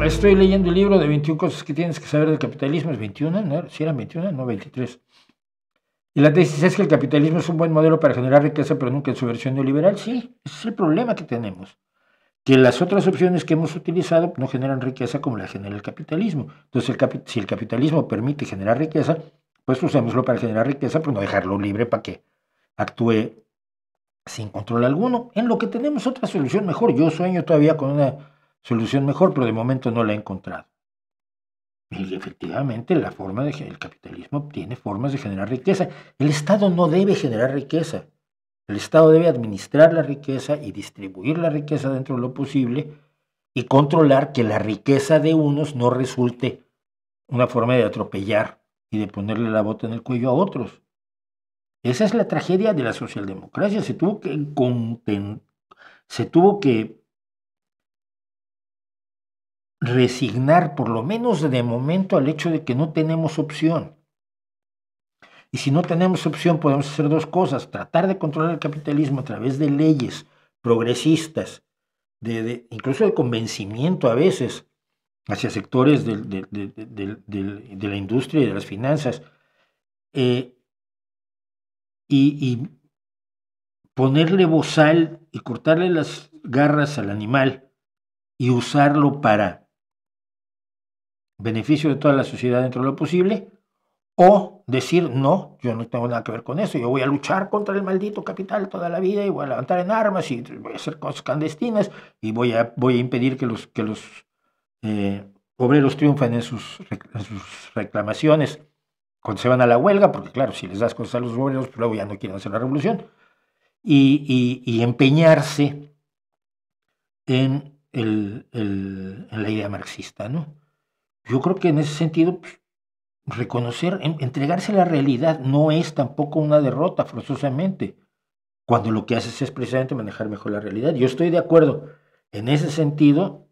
Estoy leyendo el libro de 21 cosas que tienes que saber del capitalismo. ¿Es 21? ¿No? ¿Sí eran 21? No, 23. Y la tesis es que el capitalismo es un buen modelo para generar riqueza, pero nunca en su versión neoliberal. Sí, ese es el problema que tenemos. Que las otras opciones que hemos utilizado no generan riqueza como la genera el capitalismo. Entonces, si el capitalismo permite generar riqueza, pues usémoslo para generar riqueza, pero no dejarlo libre para que actúe sin control alguno. En lo que tenemos otra solución mejor. Yo sueño todavía con una solución mejor, pero de momento no la he encontrado. Y efectivamente, el capitalismo tiene formas de generar riqueza. El Estado no debe generar riqueza. El Estado debe administrar la riqueza y distribuir la riqueza dentro de lo posible y controlar que la riqueza de unos no resulte una forma de atropellar y de ponerle la bota en el cuello a otros. Esa es la tragedia de la socialdemocracia. Se tuvo que resignar, por lo menos de momento, al hecho de que no tenemos opción. Y si no tenemos opción, podemos hacer dos cosas: tratar de controlar el capitalismo a través de leyes progresistas, incluso de convencimiento a veces hacia sectores de la industria y de las finanzas, y ponerle bozal y cortarle las garras al animal y usarlo para beneficio de toda la sociedad dentro de lo posible, o decir, no, yo no tengo nada que ver con eso, yo voy a luchar contra el maldito capital toda la vida y voy a levantar en armas y voy a hacer cosas clandestinas y voy a impedir que los obreros triunfen en sus reclamaciones cuando se van a la huelga, porque claro, si les das cosas a los obreros, pues luego ya no quieren hacer la revolución, y empeñarse en la idea marxista, ¿no? Yo creo que en ese sentido, pues, reconocer, entregarse a la realidad no es tampoco una derrota forzosamente, cuando lo que haces es precisamente manejar mejor la realidad. Yo estoy de acuerdo en ese sentido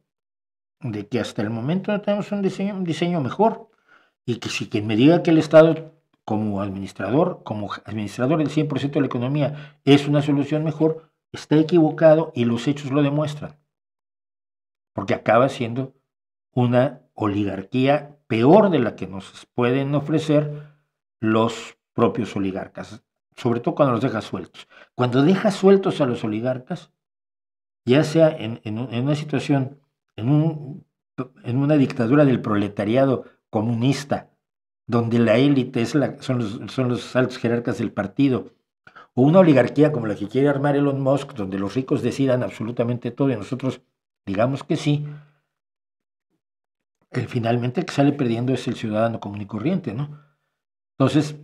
de que hasta el momento no tenemos un diseño mejor, y que si quien me diga que el Estado como administrador del 100% de la economía es una solución mejor, está equivocado y los hechos lo demuestran, porque acaba siendo una oligarquía peor de la que nos pueden ofrecer los propios oligarcas, sobre todo cuando los dejas sueltos. Cuando dejas sueltos a los oligarcas, ya sea en una situación, en una dictadura del proletariado comunista, donde la élite son los altos jerarcas del partido, o una oligarquía como la que quiere armar Elon Musk, donde los ricos decidan absolutamente todo y nosotros digamos que sí, finalmente el que sale perdiendo es el ciudadano común y corriente, ¿no? Entonces,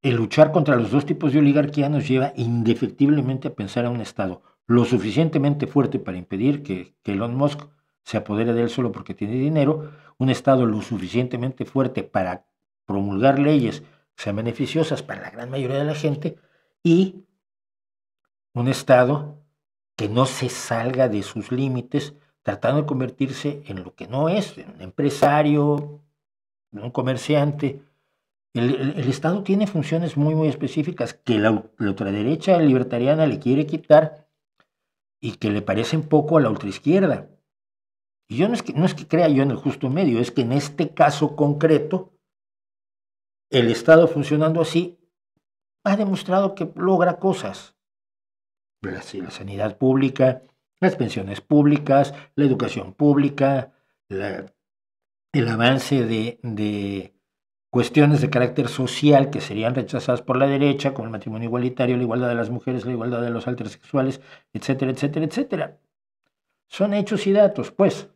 el luchar contra los dos tipos de oligarquía nos lleva indefectiblemente a pensar en un Estado lo suficientemente fuerte para impedir que Elon Musk se apodere de él solo porque tiene dinero, un Estado lo suficientemente fuerte para promulgar leyes que sean beneficiosas para la gran mayoría de la gente, y un Estado que no se salga de sus límites tratando de convertirse en lo que no es, en un empresario, en un comerciante. El Estado tiene funciones muy, muy específicas que la ultraderecha libertariana le quiere quitar y que le parecen poco a la ultraizquierda. Y yo no es que crea yo en el justo medio, es que en este caso concreto, el Estado funcionando así ha demostrado que logra cosas. La sanidad pública, las pensiones públicas, la educación pública, el avance de cuestiones de carácter social que serían rechazadas por la derecha, como el matrimonio igualitario, la igualdad de las mujeres, la igualdad de los heterosexuales, etcétera, etcétera, etcétera. Son hechos y datos, pues.